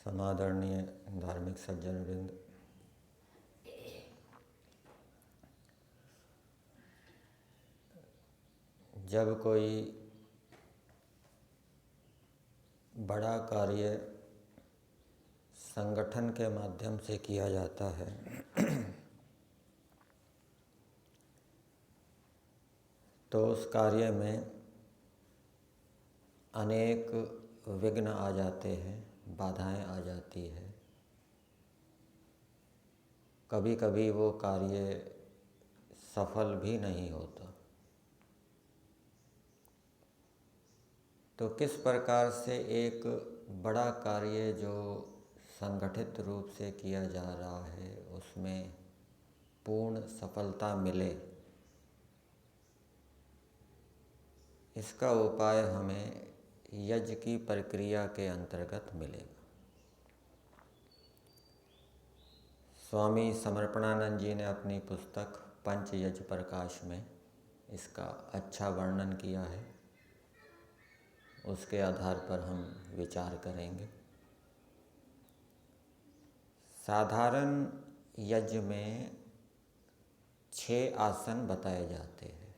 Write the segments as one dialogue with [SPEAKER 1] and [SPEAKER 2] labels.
[SPEAKER 1] समादरणीय धार्मिक सज्जन वृंद, जब कोई बड़ा कार्य संगठन के माध्यम से किया जाता है तो उस कार्य में अनेक विघ्न आ जाते हैं, बाधाएं आ जाती है। कभी कभी वो कार्य सफल भी नहीं होता। तो किस प्रकार से एक बड़ा कार्य जो संगठित रूप से किया जा रहा है उसमें पूर्ण सफलता मिले, इसका उपाय हमें यज्ञ की प्रक्रिया के अंतर्गत मिलेगा। स्वामी समर्पणानंद जी ने अपनी पुस्तक पंच यज्ञ प्रकाश में इसका अच्छा वर्णन किया है। उसके आधार पर हम विचार करेंगे। साधारण यज्ञ में 6 आसन बताए जाते हैं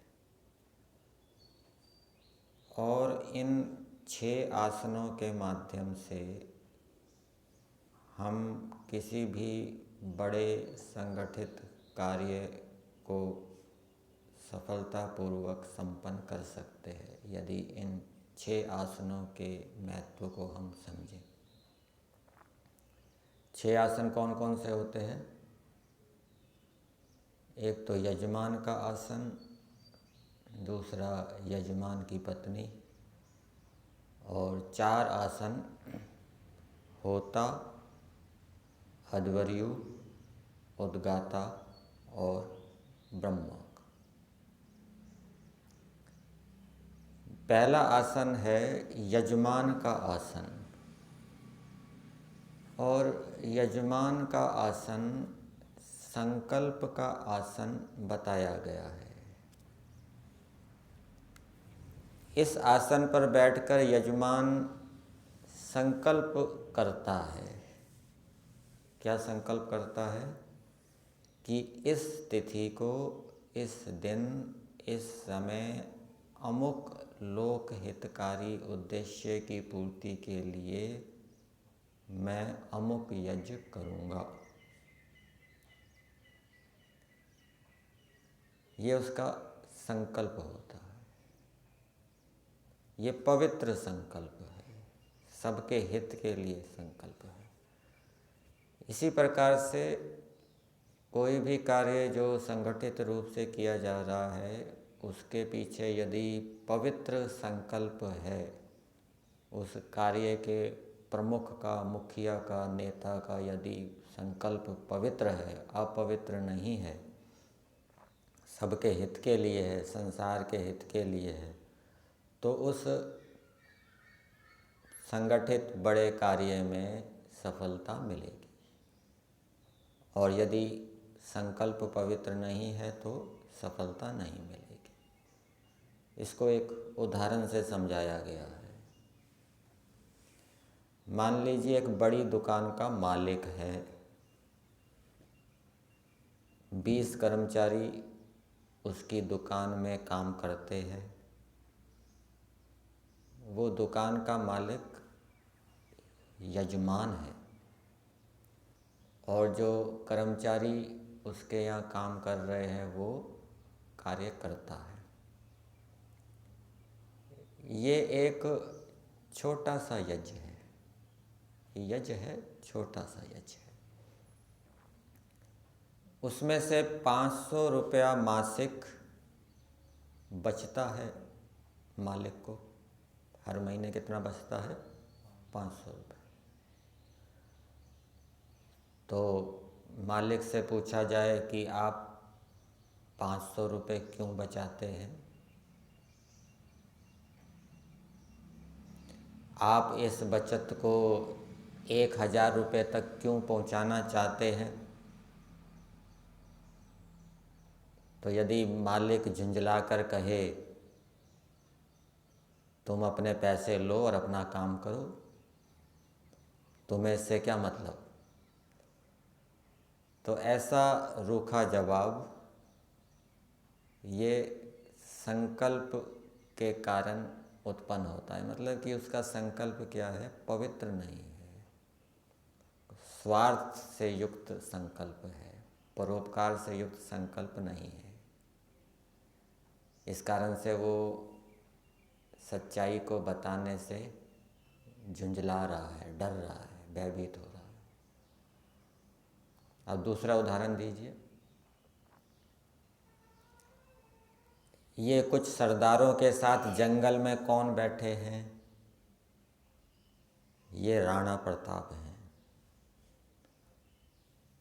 [SPEAKER 1] और इन 6 आसनों के माध्यम से हम किसी भी बड़े संगठित कार्य को सफलतापूर्वक संपन्न कर सकते हैं यदि इन 6 आसनों के महत्व को हम समझें। 6 आसन कौन कौन से होते हैं? एक तो यजमान का आसन, दूसरा यजमान की पत्नी, और 4 आसन होता, अध्वर्यु, उद्गाता और ब्रह्मक। पहला आसन है यजमान का आसन, और यजमान का आसन संकल्प का आसन बताया गया है। इस आसन पर बैठकर यजमान संकल्प करता है। क्या संकल्प करता है? कि इस तिथि को, इस दिन, इस समय अमुक लोक हितकारी उद्देश्य की पूर्ति के लिए मैं अमुक यज्ञ करूँगा। ये उसका संकल्प होता है। ये पवित्र संकल्प है, सबके हित के लिए संकल्प है। इसी प्रकार से कोई भी कार्य जो संगठित रूप से किया जा रहा है उसके पीछे यदि पवित्र संकल्प है, उस कार्य के प्रमुख का, मुखिया का, नेता का यदि संकल्प पवित्र है, अपवित्र नहीं है, सबके हित के लिए है, संसार के हित के लिए है, तो उस संगठित बड़े कार्य में सफलता मिलेगी। और यदि संकल्प पवित्र नहीं है तो सफलता नहीं मिलेगी। इसको एक उदाहरण से समझाया गया है। मान लीजिए एक बड़ी दुकान का मालिक है, 20 कर्मचारी उसकी दुकान में काम करते हैं। वो दुकान का मालिक यजमान है और जो कर्मचारी उसके यहाँ काम कर रहे हैं वो कार्य करता है। ये एक छोटा सा यज्ञ है। यज्ञ है, छोटा सा यज्ञ है। उसमें से 500 रुपया मासिक बचता है मालिक को। हर महीने कितना बचता है? 500 रुपये। तो मालिक से पूछा जाए कि आप 500 रुपये क्यों बचाते हैं? आप इस बचत को 1000 रुपये तक क्यों पहुंचाना चाहते हैं? तो यदि मालिक झुंझला कर कहे तुम अपने पैसे लो और अपना काम करो, तुम्हें इससे क्या मतलब। तो ऐसा रूखा जवाब ये संकल्प के कारण उत्पन्न होता है। मतलब कि उसका संकल्प क्या है, पवित्र नहीं है, स्वार्थ से युक्त संकल्प है, परोपकार से युक्त संकल्प नहीं है। इस कारण से वो सच्चाई को बताने से झुंझला रहा है, डर रहा है, भयभीत हो रहा है। अब दूसरा उदाहरण दीजिए। ये कुछ सरदारों के साथ जंगल में कौन बैठे हैं? ये राणा प्रताप हैं।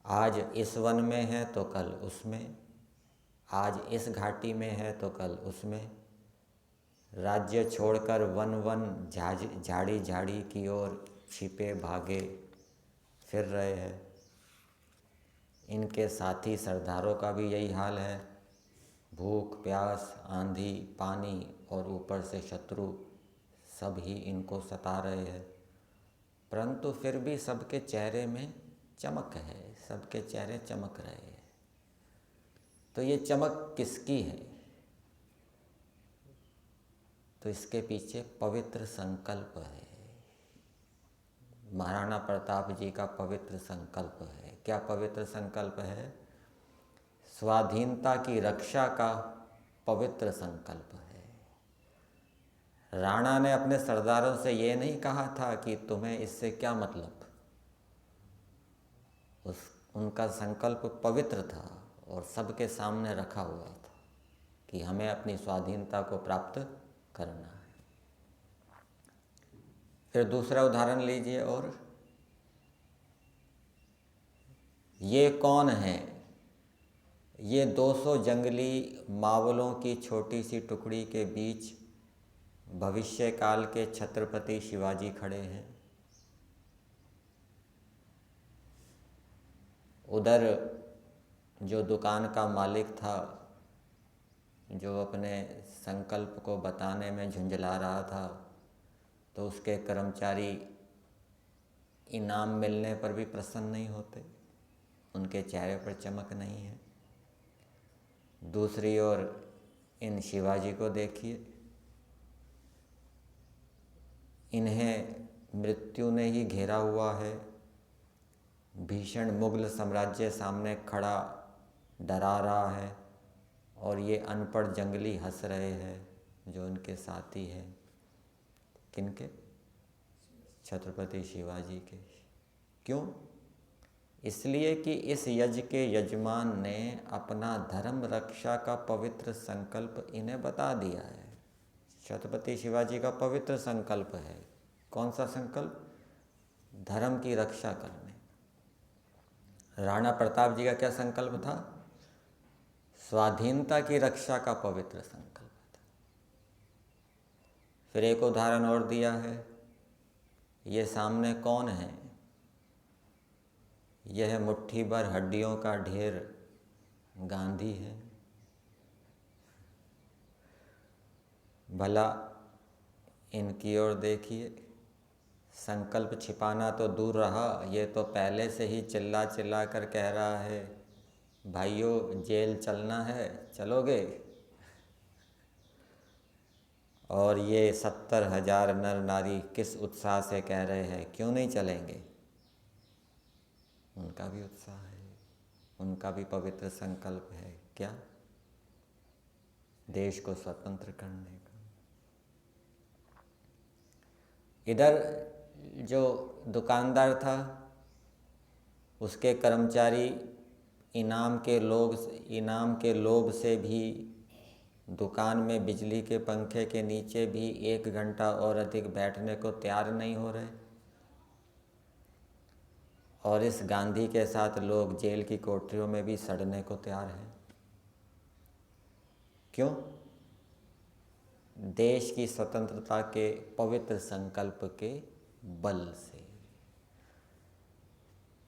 [SPEAKER 1] आज इस वन में है तो कल उसमें, आज इस घाटी में है तो कल उसमें, राज्य छोड़कर वन वन झाड़ी झाड़ी की ओर छिपे भागे फिर रहे हैं। इनके साथी सरदारों का भी यही हाल है। भूख प्यास, आंधी पानी और ऊपर से शत्रु सब ही इनको सता रहे हैं, परंतु फिर भी सबके चेहरे में चमक है, सबके चेहरे चमक रहे हैं। तो ये चमक किसकी है? तो इसके पीछे पवित्र संकल्प है। महाराणा प्रताप जी का पवित्र संकल्प है। क्या पवित्र संकल्प है? स्वाधीनता की रक्षा का पवित्र संकल्प है। राणा ने अपने सरदारों से ये नहीं कहा था कि तुम्हें इससे क्या मतलब। उनका संकल्प पवित्र था और सबके सामने रखा हुआ था कि हमें अपनी स्वाधीनता को प्राप्त करना है। फिर दूसरा उदाहरण लीजिए। और ये कौन है? ये 200 जंगली मावलों की छोटी सी टुकड़ी के बीच भविष्य काल के छत्रपति शिवाजी खड़े हैं। उधर जो दुकान का मालिक था, जो अपने संकल्प को बताने में झुंझला रहा था, तो उसके कर्मचारी इनाम मिलने पर भी प्रसन्न नहीं होते, उनके चेहरे पर चमक नहीं है। दूसरी ओर इन शिवाजी को देखिए, इन्हें मृत्यु ने ही घेरा हुआ है। भीषण मुगल साम्राज्य सामने खड़ा डरा रहा है और ये अनपढ़ जंगली हंस रहे हैं जो उनके साथी हैं। किनके? छत्रपति शिवाजी के। क्यों? इसलिए कि इस यज्ञ के यजमान ने अपना धर्म रक्षा का पवित्र संकल्प इन्हें बता दिया है। छत्रपति शिवाजी का पवित्र संकल्प है। कौन सा संकल्प? धर्म की रक्षा करने। राणा प्रताप जी का क्या संकल्प था? स्वाधीनता की रक्षा का पवित्र संकल्प था। फिर एक उदाहरण और दिया है। ये सामने कौन है? यह मुट्ठी भर हड्डियों का ढेर गांधी है। भला इनकी ओर देखिए, संकल्प छिपाना तो दूर रहा, ये तो पहले से ही चिल्ला चिल्ला कर कह रहा है, भाइयों जेल चलना है, चलोगे? और ये 70,000 नर नारी किस उत्साह से कह रहे हैं, क्यों नहीं चलेंगे? उनका भी उत्साह है, उनका भी पवित्र संकल्प है। क्या? देश को स्वतंत्र करने का। इधर जो दुकानदार था, उसके कर्मचारी इनाम के लोभ से भी दुकान में बिजली के पंखे के नीचे भी 1 घंटा और अधिक बैठने को तैयार नहीं हो रहे। और इस गांधी के साथ लोग जेल की कोठरियों में भी सड़ने को तैयार हैं। क्यों? देश की स्वतंत्रता के पवित्र संकल्प के बल से।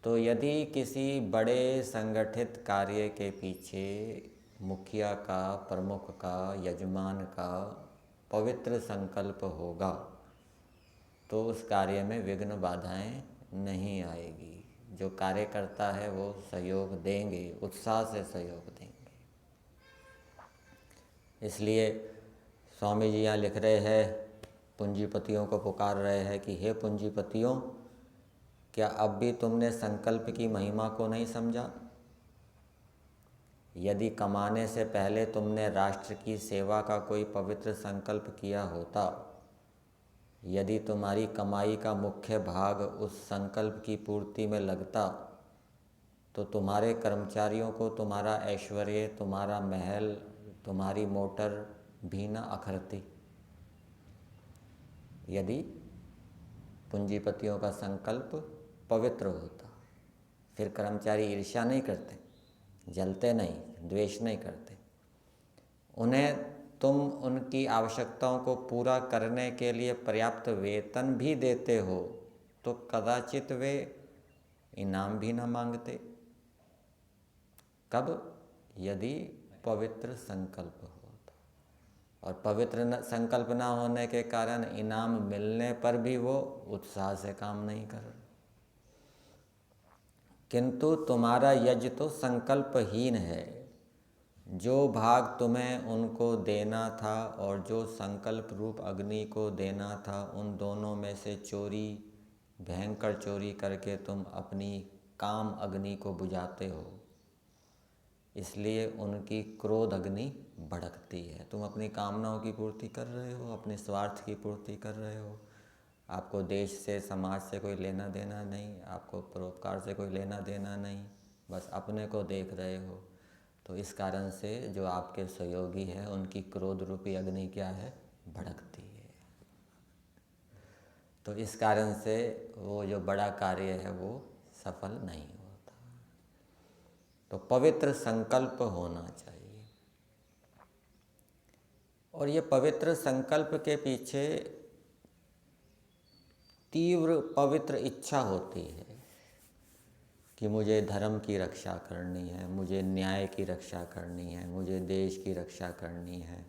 [SPEAKER 1] तो यदि किसी बड़े संगठित कार्य के पीछे मुखिया का, प्रमुख का, यजमान का पवित्र संकल्प होगा तो उस कार्य में विघ्न बाधाएं नहीं आएगी। जो कार्य करता है वो सहयोग देंगे, उत्साह से सहयोग देंगे। इसलिए स्वामी जी यहाँ लिख रहे हैं, पूंजीपतियों को पुकार रहे हैं कि हे पूंजीपतियों, क्या अब भी तुमने संकल्प की महिमा को नहीं समझा? यदि कमाने से पहले तुमने राष्ट्र की सेवा का कोई पवित्र संकल्प किया होता, यदि तुम्हारी कमाई का मुख्य भाग उस संकल्प की पूर्ति में लगता, तो तुम्हारे कर्मचारियों को तुम्हारा ऐश्वर्य, तुम्हारा महल, तुम्हारी मोटर भी न अखरती। यदि पूंजीपतियों का संकल्प पवित्र होता, फिर कर्मचारी ईर्ष्या नहीं करते, जलते नहीं, द्वेष नहीं करते। उन्हें तुम उनकी आवश्यकताओं को पूरा करने के लिए पर्याप्त वेतन भी देते हो, तो कदाचित वे इनाम भी न मांगते। कब? यदि पवित्र संकल्प हो। और पवित्र संकल्प न होने के कारण इनाम मिलने पर भी वो उत्साह से काम नहीं कर रहे। किंतु तुम्हारा यज्ञ तो संकल्पहीन है। जो भाग तुम्हें उनको देना था और जो संकल्प रूप अग्नि को देना था, उन दोनों में से चोरी, भयंकर चोरी करके तुम अपनी काम अग्नि को बुझाते हो। इसलिए उनकी क्रोध अग्नि भड़कती है। तुम अपनी कामनाओं की पूर्ति कर रहे हो, अपने स्वार्थ की पूर्ति कर रहे हो। आपको देश से, समाज से कोई लेना देना नहीं, आपको परोपकार से कोई लेना देना नहीं, बस अपने को देख रहे हो। तो इस कारण से जो आपके सहयोगी हैं, उनकी क्रोध रूपी अग्नि क्या है? भड़कती है। तो इस कारण से वो जो बड़ा कार्य है वो सफल नहीं होता। तो पवित्र संकल्प होना चाहिए। और ये पवित्र संकल्प के पीछे तीव्र पवित्र इच्छा होती है कि मुझे धर्म की रक्षा करनी है, मुझे न्याय की रक्षा करनी है, मुझे देश की रक्षा करनी है,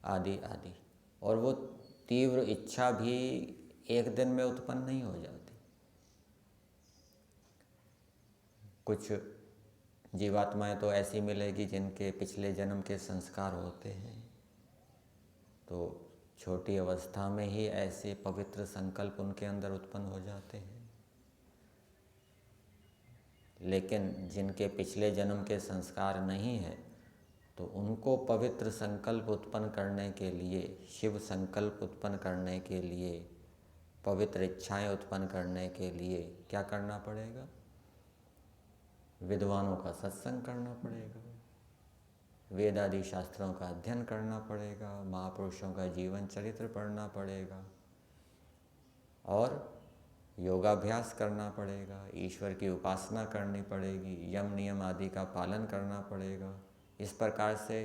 [SPEAKER 1] आदि आदि। और वो तीव्र इच्छा भी एक दिन में उत्पन्न नहीं हो जाती। कुछ जीवात्माएं तो ऐसी मिलेगी जिनके पिछले जन्म के संस्कार होते हैं, तो छोटी अवस्था में ही ऐसे पवित्र संकल्प उनके अंदर उत्पन्न हो जाते हैं। लेकिन जिनके पिछले जन्म के संस्कार नहीं है, तो उनको पवित्र संकल्प उत्पन्न करने के लिए, शिव संकल्प उत्पन्न करने के लिए, पवित्र इच्छाएं उत्पन्न करने के लिए क्या करना पड़ेगा? विद्वानों का सत्संग करना पड़ेगा, वेद आदि शास्त्रों का अध्ययन करना पड़ेगा, महापुरुषों का जीवन चरित्र पढ़ना पड़ेगा और योगाभ्यास करना पड़ेगा, ईश्वर की उपासना करनी पड़ेगी, यम नियम आदि का पालन करना पड़ेगा। इस प्रकार से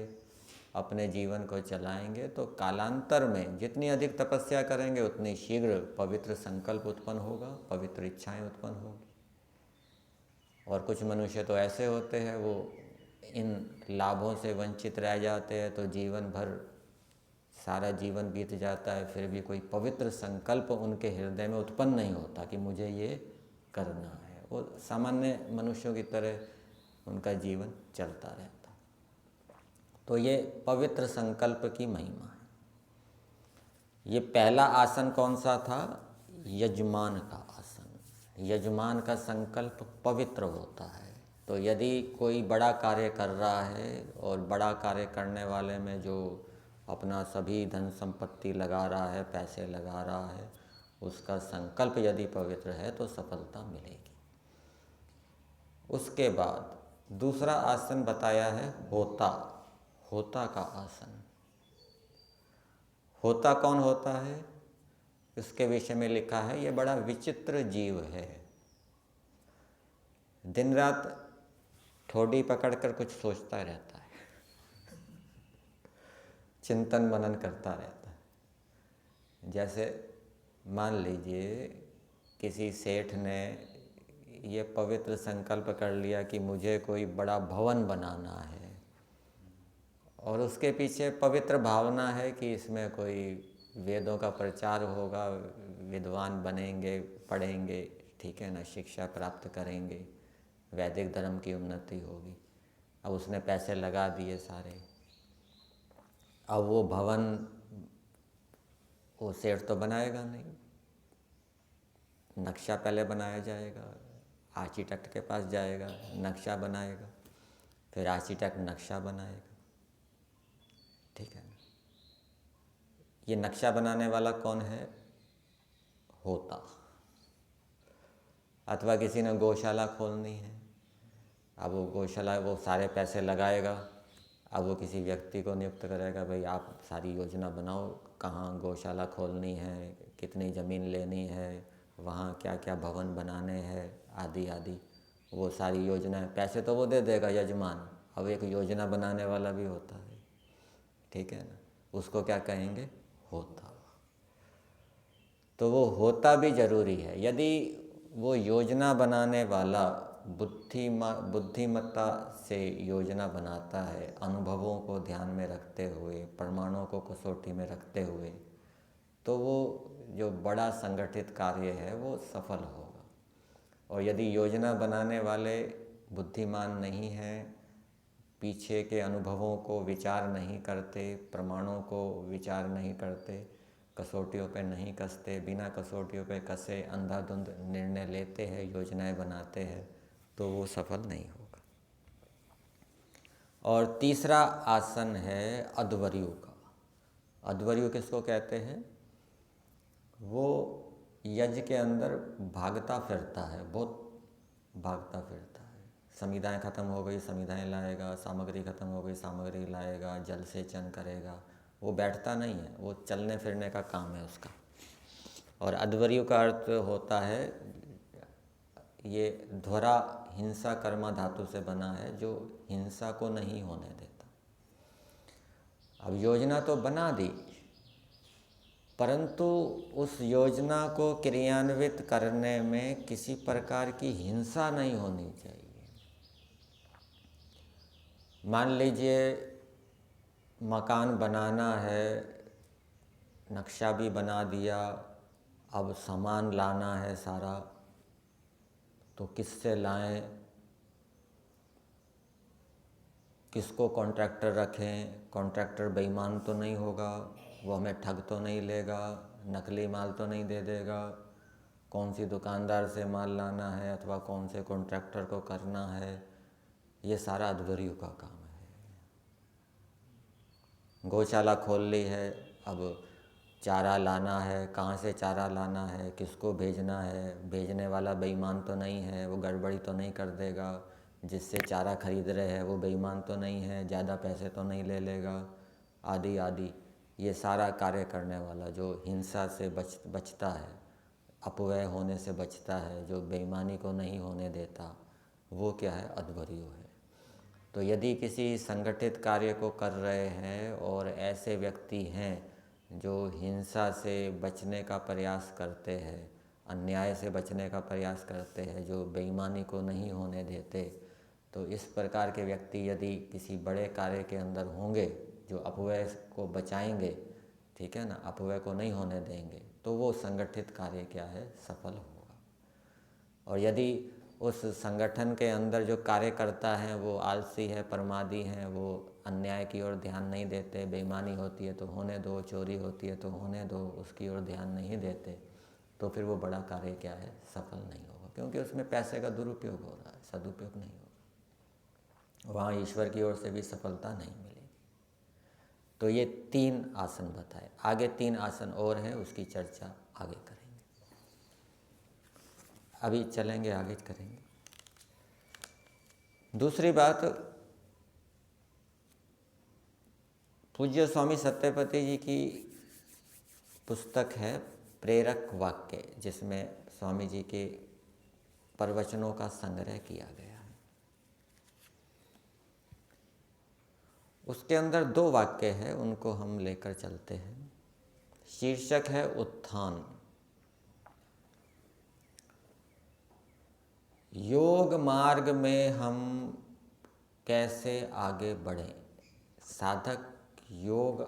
[SPEAKER 1] अपने जीवन को चलाएंगे तो कालांतर में जितनी अधिक तपस्या करेंगे उतनी शीघ्र पवित्र संकल्प उत्पन्न होगा, पवित्र इच्छाएं उत्पन्न होगी। और कुछ मनुष्य तो ऐसे होते हैं, वो इन लाभों से वंचित रह जाते हैं, तो जीवन भर सारा जीवन बीत जाता है, फिर भी कोई पवित्र संकल्प उनके हृदय में उत्पन्न नहीं होता कि मुझे ये करना है। वो सामान्य मनुष्यों की तरह उनका जीवन चलता रहता। तो ये पवित्र संकल्प की महिमा है। ये पहला आसन कौन सा था? यजमान का आसन। यजमान का संकल्प पवित्र होता है। तो यदि कोई बड़ा कार्य कर रहा है और बड़ा कार्य करने वाले में जो अपना सभी धन संपत्ति लगा रहा है, पैसे लगा रहा है, उसका संकल्प यदि पवित्र है तो सफलता मिलेगी। उसके बाद दूसरा आसन बताया है होता। होता का आसन। होता कौन होता है? इसके विषय में लिखा है, ये बड़ा विचित्र जीव है। दिन रात ठोड़ी पकड़कर कुछ सोचता रहता है, चिंतन मनन करता रहता है। जैसे मान लीजिए किसी सेठ ने ये पवित्र संकल्प कर लिया कि मुझे कोई बड़ा भवन बनाना है, और उसके पीछे पवित्र भावना है कि इसमें कोई वेदों का प्रचार होगा, विद्वान बनेंगे, पढ़ेंगे, ठीक है ना, शिक्षा प्राप्त करेंगे, वैदिक धर्म की उन्नति होगी। अब उसने पैसे लगा दिए सारे, अब वो भवन वो सेठ तो बनाएगा नहीं, नक्शा पहले बनाया जाएगा, आर्किटेक्ट के पास जाएगा, नक्शा बनाएगा, फिर आर्किटेक्ट नक्शा बनाएगा, ठीक है ना। ये नक्शा बनाने वाला कौन है? होता। अथवा किसी ने गौशाला खोलनी है, अब वो गौशाला वो सारे पैसे लगाएगा, अब वो किसी व्यक्ति को नियुक्त करेगा, भाई आप सारी योजना बनाओ, कहाँ गौशाला खोलनी है, कितनी ज़मीन लेनी है, वहाँ क्या क्या भवन बनाने हैं, आदि आदि, वो सारी योजनाएं। पैसे तो वो दे देगा यजमान, अब एक योजना बनाने वाला भी होता है, ठीक है ना, उसको क्या कहेंगे? होता। तो वो होता भी जरूरी है। यदि वो योजना बनाने वाला बुद्धिमत्ता से योजना बनाता है, अनुभवों को ध्यान में रखते हुए, प्रमाणों को कसौटी में रखते हुए, तो वो जो बड़ा संगठित कार्य है वो सफल होगा। और यदि योजना बनाने वाले बुद्धिमान नहीं हैं, पीछे के अनुभवों को विचार नहीं करते, प्रमाणों को विचार नहीं करते, कसौटियों पे नहीं कसते, बिना कसौटियों पे कसे अंधाधुंध निर्णय लेते हैं, योजनाएं बनाते हैं, तो वो सफल नहीं होगा। और तीसरा आसन है अध्वर्यु का। अध्वर्यु किसको कहते हैं? वो यज्ञ के अंदर भागता फिरता है, बहुत भागता फिरता है। संविधाएं खत्म हो गई, संविधाएं लाएगा, सामग्री खत्म हो गई, सामग्री लाएगा, जल सेचन करेगा, वो बैठता नहीं है, वो चलने फिरने का काम है उसका। और अध्वर्यु का अर्थ होता है, ये ध्वरा हिंसा कर्मा धातु से बना है, जो हिंसा को नहीं होने देता। अब योजना तो बना दी, परंतु उस योजना को क्रियान्वित करने में किसी प्रकार की हिंसा नहीं होनी चाहिए। मान लीजिए मकान बनाना है, नक्शा भी बना दिया, अब सामान लाना है सारा, तो किससे लाएं, किसको कॉन्ट्रैक्टर रखें? कॉन्ट्रैक्टर बेईमान तो नहीं होगा, वो हमें ठग तो नहीं लेगा, नकली माल तो नहीं दे देगा, कौन सी दुकानदार से माल लाना है अथवा कौन से कॉन्ट्रैक्टर को करना है, ये सारा अध्वर्यु का काम है। गौशाला खोल ली है, अब चारा लाना है, कहाँ से चारा लाना है, किसको भेजना है, भेजने वाला बेईमान तो नहीं है, वो गड़बड़ी तो नहीं कर देगा, जिससे चारा खरीद रहे हैं वो बेईमान तो नहीं है, ज़्यादा पैसे तो नहीं लेगा, आदि आदि। ये सारा कार्य करने वाला जो हिंसा से बचता है, अपव्यय होने से बचता है, जो बेईमानी को नहीं होने देता, वो क्या है? अध्वर्यु है। तो यदि किसी संगठित कार्य को कर रहे हैं और ऐसे व्यक्ति हैं जो हिंसा से बचने का प्रयास करते हैं, अन्याय से बचने का प्रयास करते हैं, जो बेईमानी को नहीं होने देते, तो इस प्रकार के व्यक्ति यदि किसी बड़े कार्य के अंदर होंगे, जो अपव्यय को बचाएंगे, ठीक है ना, अपव्यय को नहीं होने देंगे, तो वो संगठित कार्य क्या है? सफल होगा। और यदि उस संगठन के अंदर जो कार्यकर्ता हैं वो आलसी है, प्रमादी हैं, वो अन्याय की ओर ध्यान नहीं देते, बेईमानी होती है तो होने दो, चोरी होती है तो होने दो, उसकी ओर ध्यान नहीं देते, तो फिर वो बड़ा कार्य क्या है? सफल नहीं होगा, क्योंकि उसमें पैसे का दुरुपयोग हो रहा है, सदुपयोग नहीं होगा, वहाँ ईश्वर की ओर से भी सफलता नहीं मिलेगी। तो ये 3 आसन बताए, आगे 3 आसन और हैं, उसकी चर्चा आगे करेंगे। अभी चलेंगे, आगे करेंगे। दूसरी बात, पूज्य स्वामी सत्यपति जी की पुस्तक है प्रेरक वाक्य, जिसमें स्वामी जी के प्रवचनों का संग्रह किया गया है। उसके अंदर 2 वाक्य है, उनको हम लेकर चलते हैं। शीर्षक है उत्थान। योग मार्ग में हम कैसे आगे बढ़ें? साधक योग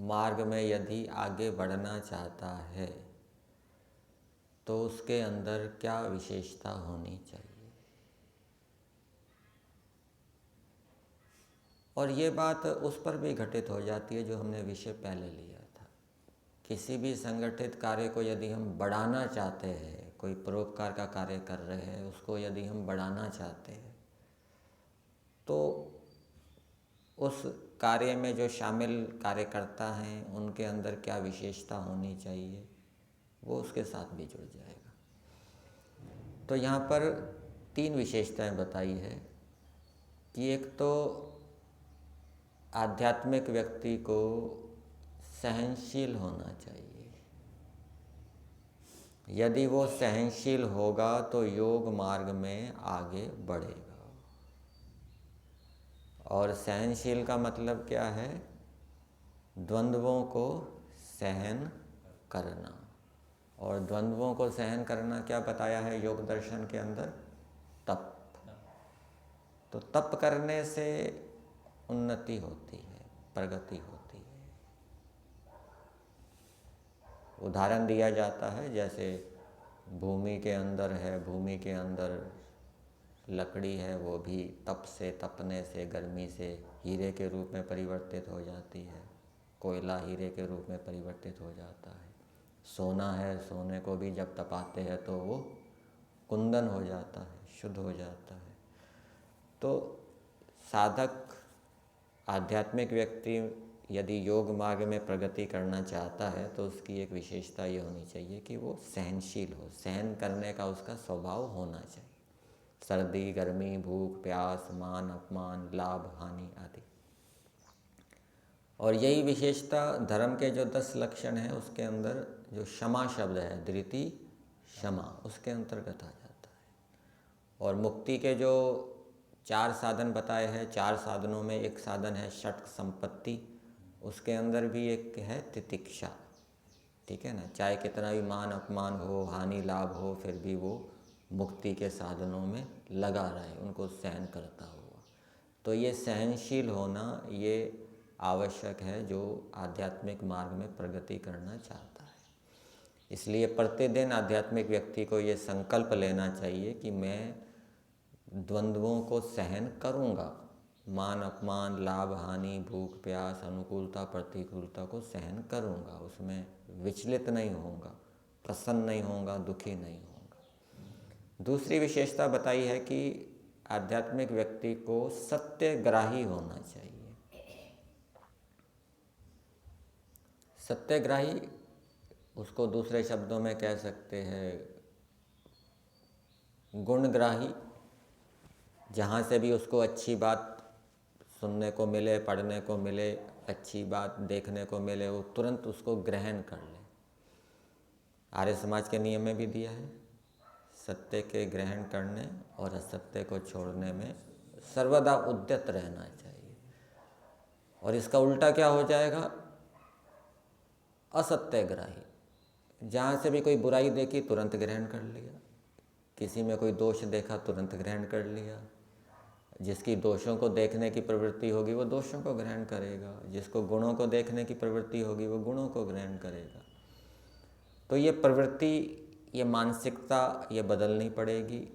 [SPEAKER 1] मार्ग में यदि आगे बढ़ना चाहता है तो उसके अंदर क्या विशेषता होनी चाहिए। और ये बात उस पर भी घटित हो जाती है जो हमने विषय पहले लिया था। किसी भी संगठित कार्य को यदि हम बढ़ाना चाहते हैं, कोई परोपकार का कार्य कर रहे हैं, उसको यदि हम बढ़ाना चाहते हैं, तो उस कार्य में जो शामिल कार्यकर्ता हैं उनके अंदर क्या विशेषता होनी चाहिए, वो उसके साथ भी जुड़ जाएगा। तो यहाँ पर 3 विशेषताएं बताई है कि एक तो आध्यात्मिक व्यक्ति को सहनशील होना चाहिए। यदि वो सहनशील होगा तो योग मार्ग में आगे बढ़ेगा। और सहनशील का मतलब क्या है? द्वंद्वों को सहन करना। और द्वंद्वों को सहन करना क्या बताया है योग दर्शन के अंदर? तप। तो तप करने से उन्नति होती है, प्रगति होती है। उदाहरण दिया जाता है, जैसे भूमि के अंदर है, भूमि के अंदर लकड़ी है, वो भी तप से, तपने से, गर्मी से हीरे के रूप में परिवर्तित हो जाती है। कोयला हीरे के रूप में परिवर्तित हो जाता है। सोना है, सोने को भी जब तपाते हैं तो वो कुंदन हो जाता है, शुद्ध हो जाता है। तो साधक, आध्यात्मिक व्यक्ति यदि योग मार्ग में प्रगति करना चाहता है तो उसकी एक विशेषता ये होनी चाहिए कि वो सहनशील हो, सहन करने का उसका स्वभाव होना चाहिए। सर्दी, गर्मी, भूख, प्यास, मान, अपमान, लाभ, हानि आदि। और यही विशेषता धर्म के जो 10 लक्षण हैं उसके अंदर जो क्षमा शब्द है, धृति क्षमा, उसके अंतर्गत आ जाता है। और मुक्ति के जो 4 साधन बताए हैं, 4 साधनों में एक साधन है षट संपत्ति, उसके अंदर भी एक है तितिक्षा। ठीक है ना? चाहे कितना भी मान अपमान हो, हानि लाभ हो, फिर भी वो मुक्ति के साधनों में लगा रहे, उनको सहन करता हुआ। तो ये सहनशील होना ये आवश्यक है जो आध्यात्मिक मार्ग में प्रगति करना चाहता है। इसलिए प्रतिदिन आध्यात्मिक व्यक्ति को ये संकल्प लेना चाहिए कि मैं द्वंद्वों को सहन करूँगा, मान अपमान, लाभ हानि, भूख प्यास, अनुकूलता प्रतिकूलता को सहन करूँगा, उसमें विचलित नहीं होऊंगा, प्रसन्न नहीं होऊंगा, दुखी नहीं होऊंगा। दूसरी विशेषता बताई है कि आध्यात्मिक व्यक्ति को सत्यग्राही होना चाहिए। सत्यग्राही, उसको दूसरे शब्दों में कह सकते हैं गुणग्राही। जहाँ से भी उसको अच्छी बात सुनने को मिले, पढ़ने को मिले, अच्छी बात देखने को मिले, वो तुरंत उसको ग्रहण कर ले। आर्य समाज के नियम में भी दिया है, सत्य के ग्रहण करने और असत्य को छोड़ने में सर्वदा उद्यत रहना चाहिए। और इसका उल्टा क्या हो जाएगा? असत्यग्राही। जहाँ से भी कोई बुराई देखी तुरंत ग्रहण कर लिया, किसी में कोई दोष देखा तुरंत ग्रहण कर लिया। जिसकी दोषों को देखने की प्रवृत्ति होगी वो दोषों को ग्रहण करेगा, जिसको गुणों को देखने की प्रवृत्ति होगी वो गुणों को ग्रहण करेगा। तो ये प्रवृत्ति, ये मानसिकता ये बदलनी पड़ेगी।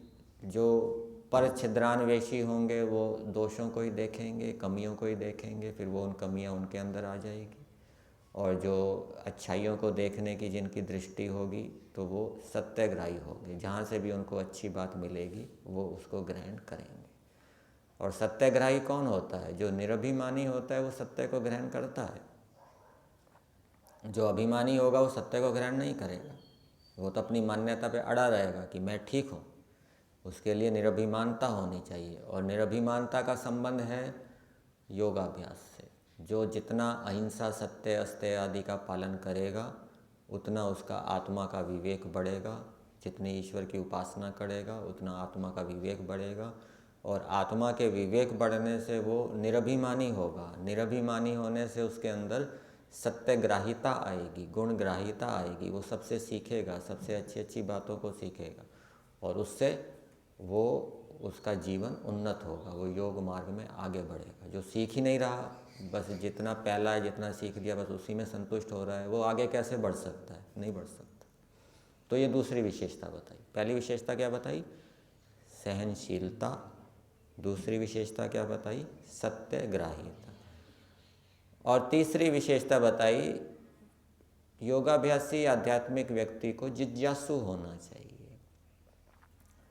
[SPEAKER 1] जो पर छिद्रान्वेषी होंगे वो दोषों को ही देखेंगे, कमियों को ही देखेंगे, फिर वो उन कमियां उनके अंदर आ जाएगी। और जो अच्छाइयों को देखने की जिनकी दृष्टि होगी तो वो सत्यग्राही होंगे, जहाँ से भी उनको अच्छी बात मिलेगी वो उसको ग्रहण करेंगे। और सत्यग्राही कौन होता है? जो निरभिमानी होता है वो सत्य को ग्रहण करता है। जो अभिमानी होगा वो सत्य को ग्रहण नहीं करेगा, वो तो अपनी मान्यता पे अड़ा रहेगा कि मैं ठीक हूँ। उसके लिए निरभिमानता होनी चाहिए। और निरभिमानता का संबंध है योगाभ्यास से। जो जितना अहिंसा, सत्य, अस्तेय आदि का पालन करेगा उतना उसका आत्मा का विवेक बढ़ेगा। जितनी ईश्वर की उपासना करेगा उतना आत्मा का विवेक बढ़ेगा। और आत्मा के विवेक बढ़ने से वो निरभिमानी होगा। निरभिमानी होने से उसके अंदर सत्यग्राहिता आएगी, गुणग्राहिता आएगी। वो सबसे सीखेगा, सबसे अच्छी अच्छी बातों को सीखेगा और उससे वो उसका जीवन उन्नत होगा, वो योग मार्ग में आगे बढ़ेगा। जो सीख ही नहीं रहा, बस जितना पहला है जितना सीख लिया बस उसी में संतुष्ट हो रहा है, वो आगे कैसे बढ़ सकता है? नहीं बढ़ सकता। तो ये दूसरी विशेषता बताई। पहली विशेषता क्या बताई? सहनशीलता। दूसरी विशेषता क्या बताई? सत्यग्राहीता। और तीसरी विशेषता बताई, योगाभ्यासी आध्यात्मिक व्यक्ति को जिज्ञासु होना चाहिए,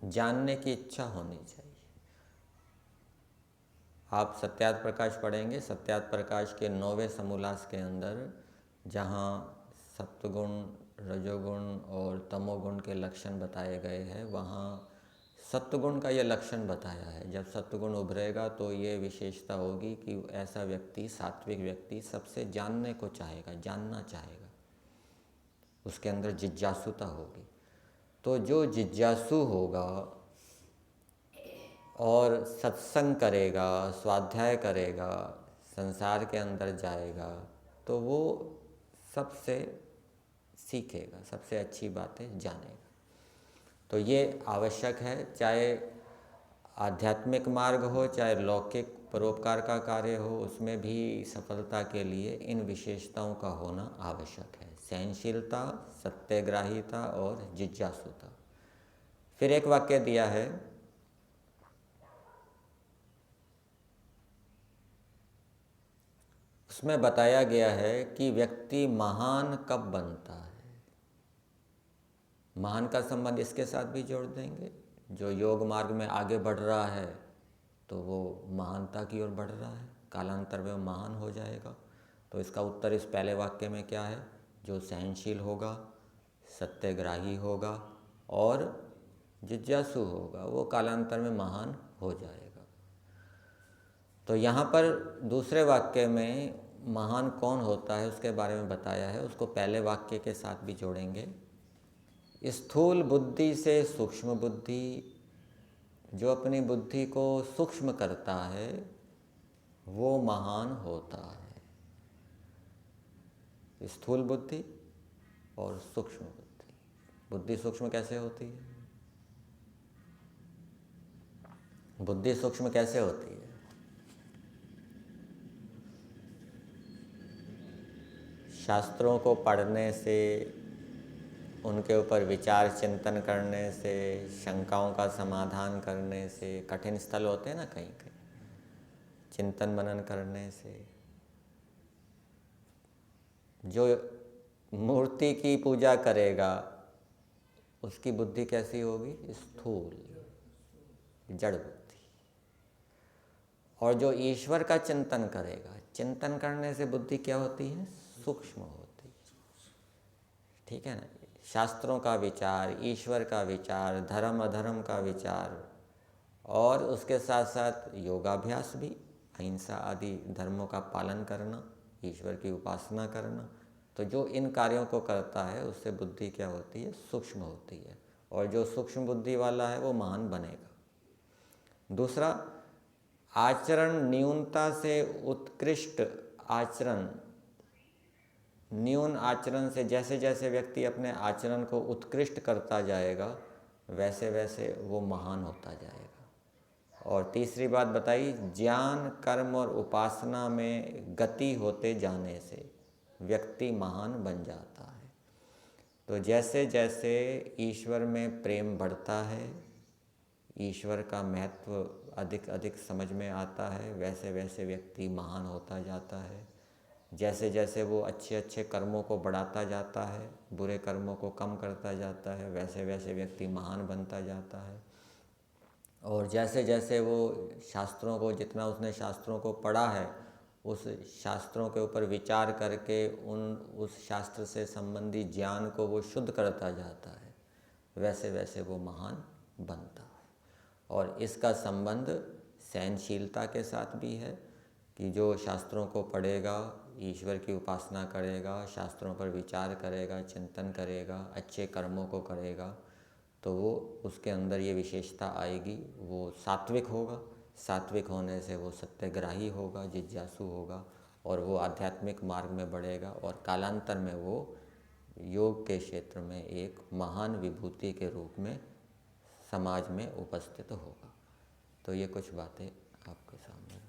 [SPEAKER 1] जानने की इच्छा होनी चाहिए। आप सत्यार्थ प्रकाश पढ़ेंगे, सत्यार्थ प्रकाश के 9वें समोल्लास के अंदर जहाँ सत्वगुण, रजोगुण और तमोगुण के लक्षण बताए गए हैं, वहाँ सत्वगुण का ये लक्षण बताया है। जब सत्वगुण उभरेगा तो ये विशेषता होगी कि ऐसा व्यक्ति, सात्विक व्यक्ति, सबसे जानने को चाहेगा, जानना चाहेगा, उसके अंदर जिज्ञासुता होगी। तो जो जिज्ञासु होगा और सत्संग करेगा, स्वाध्याय करेगा, संसार के अंदर जाएगा, तो वो सबसे सीखेगा, सबसे अच्छी बातें जानेगा। तो ये आवश्यक है, चाहे आध्यात्मिक मार्ग हो, चाहे लौकिक परोपकार का कार्य हो, उसमें भी सफलता के लिए इन विशेषताओं का होना आवश्यक है। सहनशीलता, सत्यग्राहीता और जिज्ञासुता। फिर एक वाक्य दिया है, उसमें बताया गया है कि व्यक्ति महान कब बनता है। महान का संबंध इसके साथ भी जोड़ देंगे, जो योग मार्ग में आगे बढ़ रहा है तो वो महानता की ओर बढ़ रहा है, कालांतर में महान हो जाएगा। तो इसका उत्तर इस पहले वाक्य में क्या है? जो सहनशील होगा, सत्यग्राही होगा और जिज्ञासु होगा, वो कालांतर में महान हो जाएगा। तो यहाँ पर दूसरे वाक्य में महान कौन होता है उसके बारे में बताया है, उसको पहले वाक्य के साथ भी जोड़ेंगे। स्थूल बुद्धि से सूक्ष्म बुद्धि, जो अपनी बुद्धि को सूक्ष्म करता है वो महान होता है। स्थूल बुद्धि और सूक्ष्म बुद्धि। बुद्धि सूक्ष्म कैसे होती है? बुद्धि सूक्ष्म कैसे होती है? शास्त्रों को पढ़ने से, उनके ऊपर विचार चिंतन करने से, शंकाओं का समाधान करने से, कठिन स्थल होते हैं ना कहीं कहीं, चिंतन मनन करने से। जो मूर्ति की पूजा करेगा उसकी बुद्धि कैसी होगी? स्थूल, जड़ बुद्धि। और जो ईश्वर का चिंतन करेगा, चिंतन करने से बुद्धि क्या होती है? सूक्ष्म होती है। ठीक है ना? शास्त्रों का विचार, ईश्वर का विचार, धर्म अधर्म का विचार, और उसके साथ साथ योगाभ्यास भी, अहिंसा आदि धर्मों का पालन करना, ईश्वर की उपासना करना। तो जो इन कार्यों को करता है उससे बुद्धि क्या होती है? सूक्ष्म होती है। और जो सूक्ष्म बुद्धि वाला है वो महान बनेगा। दूसरा, आचरण न्यूनता से उत्कृष्ट आचरण। न्यून आचरण से, जैसे जैसे व्यक्ति अपने आचरण को उत्कृष्ट करता जाएगा वैसे वैसे वो महान होता जाएगा। और तीसरी बात बताई, ज्ञान, कर्म और उपासना में गति होते जाने से व्यक्ति महान बन जाता है। तो जैसे जैसे ईश्वर में प्रेम बढ़ता है, ईश्वर का महत्व अधिक अधिक समझ में आता है, वैसे वैसे व्यक्ति महान होता जाता है। जैसे जैसे वो अच्छे अच्छे कर्मों को बढ़ाता जाता है, बुरे कर्मों को कम करता जाता है, वैसे वैसे व्यक्ति महान बनता जाता है। और जैसे जैसे वो शास्त्रों को, जितना उसने शास्त्रों को पढ़ा है, उस शास्त्रों के ऊपर विचार करके उस शास्त्र से संबंधी ज्ञान को वो शुद्ध करता जाता है, वैसे वैसे वो महान बनता है। और इसका संबंध सहनशीलता के साथ भी है कि जो शास्त्रों को पढ़ेगा, ईश्वर की उपासना करेगा, शास्त्रों पर विचार करेगा, चिंतन करेगा, अच्छे कर्मों को करेगा, तो वो उसके अंदर ये विशेषता आएगी, वो सात्विक होगा। सात्विक होने से वो सत्यग्राही होगा, जिज्ञासु होगा, और वो आध्यात्मिक मार्ग में बढ़ेगा और कालांतर में वो योग के क्षेत्र में एक महान विभूति के रूप में समाज में उपस्थित होगा। तो ये कुछ बातें आपके सामने